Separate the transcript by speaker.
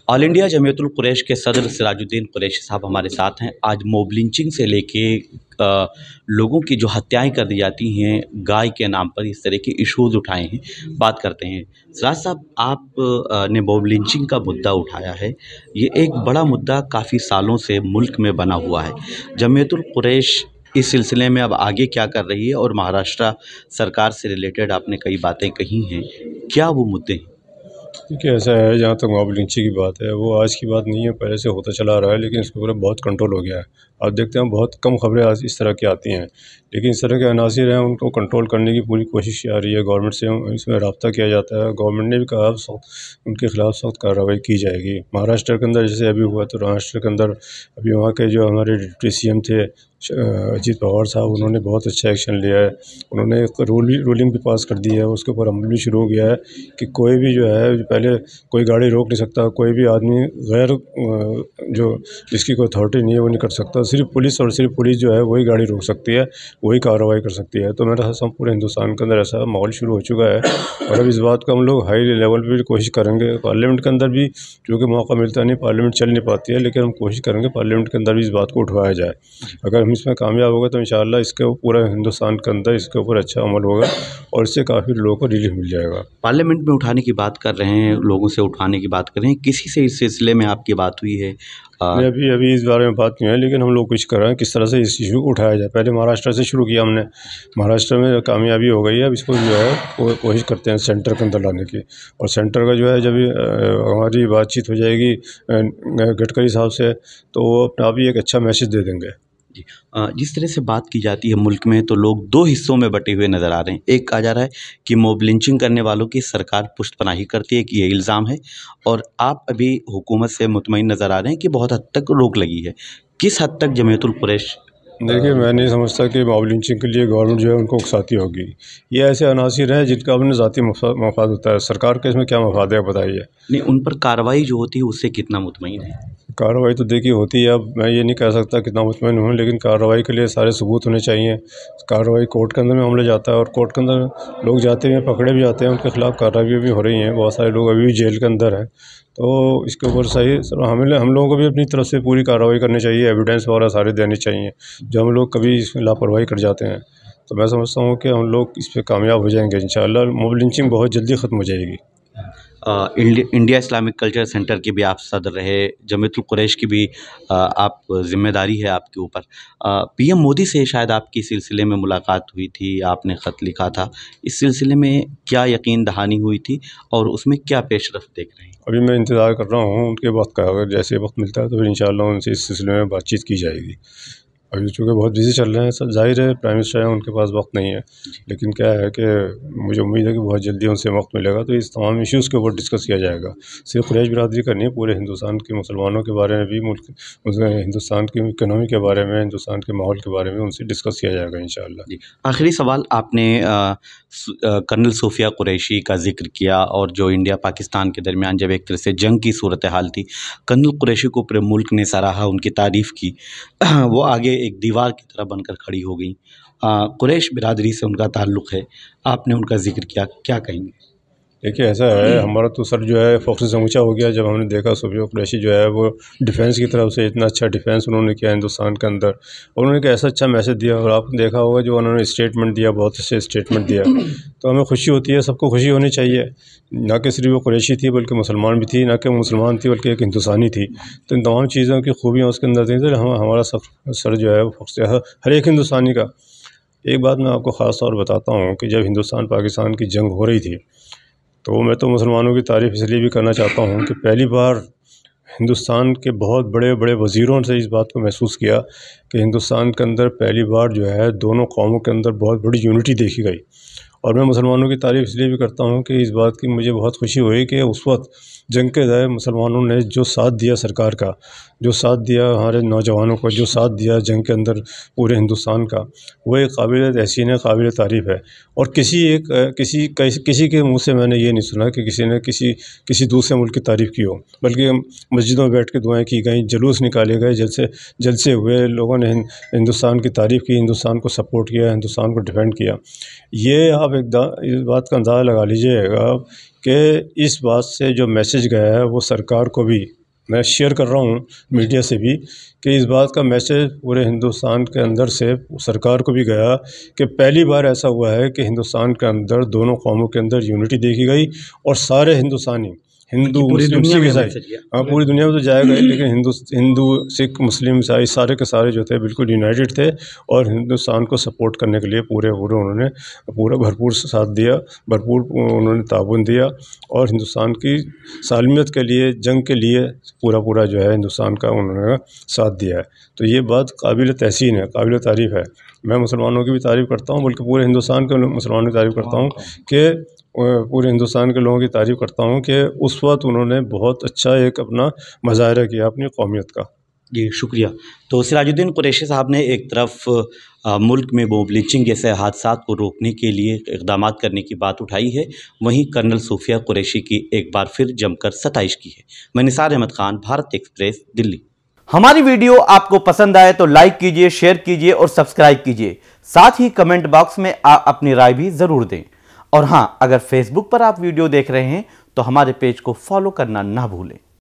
Speaker 1: All India Jamiatul Quraish के सदर सिराजुद्दीन कुरैशी साहब हमारे साथ हैं। आज मॉब लिंचिंग से लेके लोगों की जो हत्याएं कर दी जाती हैं गाय के नाम पर, इस तरह के इश्यूज उठाए हैं, बात करते हैं। सिराज साहब, आप ने मॉब लिंचिंग का मुद्दा उठाया है। ये एक बड़ा मुद्दा काफ़ी सालों से मुल्क में बना हुआ है। जमीयतुल कुरैश इस सिलसिले में अब आगे क्या कर रही है, और महाराष्ट्र सरकार से रिलेटेड आपने कई बातें कही हैं, क्या वो मुद्दे हैं?
Speaker 2: देखिए, ऐसा है, जहाँ तक मॉब लिंचिंग की बात है वो आज की बात नहीं है, पहले से होता चला आ रहा है, लेकिन इसके ऊपर बहुत कंट्रोल हो गया है। आप देखते हैं बहुत कम खबरें आज इस तरह की आती हैं, लेकिन इस तरह के अनासिर हैं उनको कंट्रोल करने की पूरी कोशिश आ रही है। गवर्नमेंट से इसमें रब्ता किया जाता है। गवर्नमेंट ने भी कहा अब उनके खिलाफ सख्त कार्रवाई की जाएगी। महाराष्ट्र के अंदर जैसे अभी हुआ, तो महाराष्ट्र के अंदर अभी वहाँ के जो हमारे डिप्टी CM थे अजीत पवार साहब, उन्होंने बहुत अच्छा एक्शन लिया है। उन्होंने एक रूलिंग भी पास कर दी है, उसके ऊपर अमल भी शुरू हो गया है कि कोई भी जो है, पहले कोई गाड़ी रोक नहीं सकता, कोई भी आदमी गैर जो जिसकी कोई अथॉरिटी नहीं है वो नहीं कर सकता। सिर्फ पुलिस जो है वही गाड़ी रोक सकती है, वही कार्रवाई कर सकती है। तो मेरे हिसाब से पूरे हिंदुस्तान के अंदर ऐसा माहौल शुरू हो चुका है, और अब इस बात को हम लोग हाई लेवल पर भी कोशिश करेंगे। पार्लियामेंट के अंदर भी क्योंकि मौका मिलता नहीं, पार्लियामेंट चल नहीं पाती है, लेकिन हम कोशिश करेंगे पार्लियामेंट के अंदर भी इस बात को उठवाया जाए। अगर हम इसमें कामयाब हो गए तो इंशाअल्लाह इसके पूरा हिंदुस्तान के अंदर इसके ऊपर अच्छा अमल होगा, और इससे काफ़ी लोगों को रिलीफ मिल जाएगा।
Speaker 1: पार्लियामेंट में उठाने की बात कर रहे हैं, लोगों से उठाने की बात कर रहे हैं, किसी से इस सिलसिले में आपकी बात हुई है?
Speaker 2: नहीं, अभी इस बारे में बात नहीं है, लेकिन हम लोग कोशिश कर रहे हैं किस तरह से इस इशू को उठाया जाए। पहले महाराष्ट्र से शुरू किया हमने, महाराष्ट्र में कामयाबी हो गई है। अब इसको जो है वो कोशिश करते हैं सेंटर के अंदर लाने की, और सेंटर का जो है जब हमारी बातचीत हो जाएगी गडकरी साहब से, तो वो अपना आप ही एक अच्छा मैसेज दे देंगे।
Speaker 1: जी। जिस तरह से बात की जाती है मुल्क में, तो लोग दो हिस्सों में बटे हुए नज़र आ रहे हैं। एक कहा जा रहा है कि मॉब लिंचिंग करने वालों की सरकार पुष्टपनाही करती है, कि ये इल्ज़ाम है, और आप अभी हुकूमत से मुतमईन नज़र आ रहे हैं कि बहुत हद तक रोक लगी है। किस हद तक जमीयतुल कुरैश?
Speaker 2: देखिए, मैं नहीं समझता कि मॉब लिंचिंग के लिए गवर्नमेंट जो है उनको उकसाती होगी। ये ऐसे अनासिर हैं जिनका अपने ज़ाती मफाद होता है। सरकार के इसमें क्या मफाद है बताइए।
Speaker 1: नहीं, उन पर कार्रवाई जो होती है उससे कितना मुतमईन है?
Speaker 2: कार्रवाई तो देखिए होती है। अब मैं ये नहीं कह सकता कितना मुतमईन हूँ, लेकिन कार्रवाई के लिए सारे सबूत होने चाहिए। कार्रवाई कोर्ट के अंदर में मामला जाता है, और कोर्ट के अंदर लोग जाते हैं, पकड़े भी जाते हैं, उनके खिलाफ कार्रवाई भी हो रही हैं। बहुत सारे लोग अभी भी जेल के अंदर हैं। तो इसके ऊपर सही हम लोगों को भी अपनी तरफ से पूरी कार्रवाई करनी चाहिए, एविडेंस वगैरह सारे देने चाहिए। जो हम लोग कभी इसमें लापरवाही कर जाते हैं, तो मैं समझता हूँ कि हम लोग इस पर कामयाब हो जाएंगे इंशाअल्लाह। मॉब लिंचिंग बहुत जल्दी ख़त्म हो जाएगी।
Speaker 1: इंडिया इस्लामिक कल्चर सेंटर के भी आप सदर रहे, जमीयतुल कुरैश की भी आप जिम्मेदारी है आपके ऊपर। PM मोदी से शायद आपकी सिलसिले में मुलाकात हुई थी, आपने ख़त लिखा था। इस सिलसिले में क्या यकीन दहानी हुई थी, और उसमें क्या पेशरफ्त देख रहे हैं?
Speaker 2: अभी मैं इंतज़ार कर रहा हूँ उनके वक्त का। अगर जैसे वक्त मिलता है तो फिर इंशाअल्लाह उनसे इस सिलसिले में बातचीत की जाएगी। अभी चूँकि बहुत बिज़ी चल रहे हैं सब, ज़ाहिर है प्राइम मिनिस्टर हैं, उनके पास वक्त नहीं है, लेकिन क्या है कि मुझे उम्मीद है कि बहुत जल्दी उनसे वक्त मिलेगा, तो इस तमाम इश्यूज़ के ऊपर डिस्कस किया जाएगा। सिर्फ कुरैश बिरादरी का नहीं, पूरे हिंदुस्तान के मुसलमानों के बारे में भी, हिंदुस्तान की इकनॉमी के बारे में, हिंदुस्तान के माहौल के बारे में उनसे डिस्कस किया जाएगा इंशाअल्लाह।
Speaker 1: जी। आखिरी सवाल, आपने कर्नल सूफिया कुरैशी का जिक्र किया, और जो इंडिया पाकिस्तान के दरमियान जब एक तरह से जंग की सूरत हाल थी, कर्नल कुरैशी को पूरे मुल्क ने सराहा, उनकी तारीफ़ की। वो आगे एक दीवार की तरह बनकर खड़ी हो गई। कुरैश बिरादरी से उनका ताल्लुक़ है, आपने उनका जिक्र किया, क्या कहेंगे?
Speaker 2: देखिए, ऐसा है, हमारा तो सर जो है फ़ख्र से ऊँचा हो गया जब हमने देखा सूफिया कुरैशी जो है वो डिफेंस की तरफ से इतना अच्छा डिफेंस उन्होंने किया हिंदुस्तान के अंदर, और उन्होंने एक ऐसा अच्छा मैसेज दिया। और आपने देखा होगा जो उन्होंने स्टेटमेंट दिया, बहुत अच्छे स्टेटमेंट दिया। तो हमें खुशी होती है, सबको खुशी होनी चाहिए। ना कि सिर्फ वो कुरैशी थी बल्कि मुसलमान भी थी, ना कि मुसलमान थी बल्कि एक हिंदुस्तानी थी। तो इन तमाम चीज़ों की खूबियाँ उसके अंदर थी। तो हमारा सर जो है वो फ़ख्र से हर एक हिंदुस्तानी का। एक बात मैं आपको ख़ास तौर बताता हूँ कि जब हिंदुस्तान पाकिस्तान की जंग हो रही थी, तो मैं तो मुसलमानों की तारीफ़ इसलिए भी करना चाहता हूँ कि पहली बार हिंदुस्तान के बहुत बड़े बड़े वज़ीरों से इस बात को महसूस किया कि हिंदुस्तान के अंदर पहली बार जो है दोनों कौमों के अंदर बहुत बड़ी यूनिटी देखी गई। और मैं मुसलमानों की तारीफ़ इसलिए भी करता हूँ कि इस बात की मुझे बहुत खुशी हुई कि उस वक्त जंग के दौरान मुसलमानों ने जो साथ दिया सरकार का, जो साथ दिया हमारे नौजवानों को, जो साथ दिया जंग के अंदर पूरे हिंदुस्तान का, वो एक काबिल तहसीन है, काबिल तारीफ़ है। और किसी के मुँह से मैंने ये नहीं सुना कि किसी ने किसी दूसरे मुल्क की तारीफ़ की हो, बल्कि मस्जिदों में बैठ के दुआएँ की गई, जुलूस निकाले गए, जलसे हुए, लोगों ने हिंदुस्तान की तारीफ़ की, हिंदुस्तान को सपोर्ट किया, हिंदुस्तान को डिफेंड किया। ये आप इस बात का अंदाज़ा लगा लीजिएगा کہ اس بات سے جو میسیج گیا ہے وہ سرکار کو بھی میں شیئر کر رہا ہوں میڈیا سے بھی، کہ اس بات کا میسیج پورے ہندوستان کے اندر سے سرکار کو بھی گیا کہ پہلی بار ایسا ہوا ہے کہ ہندوستان کے اندر دونوں قوموں کے اندر یونٹی دیکھی گئی، اور سارے ہندوستانی، ہندو مسلم سکھ عیسائی، ہاں پوری دنیا میں تو جائے گا، لیکن ہندو سکھ مسلم عیسائی سارے کے سارے جو تھے بالکل یونائٹڈ تھے، اور ہندوستان کو سپورٹ کرنے کے لیے پورے انہوں نے بھرپور ساتھ دیا، بھرپور انہوں نے تعاون دیا، اور ہندوستان کی سالمیت کے لیے، جنگ کے لیے پورا جو ہے ہندوستان کا انہوں نے ساتھ دیا ہے۔ تو یہ بات قابل تحسین ہے، قابل تعریف ہے۔ میں مسلمانوں کی بھی تعریف کرتا ہوں، بلکہ پورے ہندوستان کے مسلمانوں کی تعریف کرتا ہوں، کہ پورے ہندوستان کے لوگوں کی تعریف کرتا ہوں کہ اس وقت انہوں نے بہت اچھا ایک اپنا مظاہرہ کیا اپنی قومیت کا۔
Speaker 1: جی شکریہ۔ تو سراج الدین قریشی صاحب نے ایک طرف ملک میں موب لنچنگ جیسے حادثات کو روکنے کے لیے اقدامات کرنے کی بات اٹھائی ہے، وہیں کرنل صوفیہ قریشی کی ایک بار پھر جم کر ستائش کی ہے۔ میں نثار احمد خان، بھارت ایکسپریس، دلی۔
Speaker 3: ہماری ویڈیو آپ کو پسند آئے تو لائک کیجئے، شیئر کیجئے اور سبسکرائب کیجئے۔ ساتھ ہی کمنٹ باکس میں اپنی رائے بھی ضرور دیں۔ اور ہاں، اگر فیس بک پر آپ ویڈیو دیکھ رہے ہیں تو ہمارے پیج کو فالو کرنا نہ بھولیں۔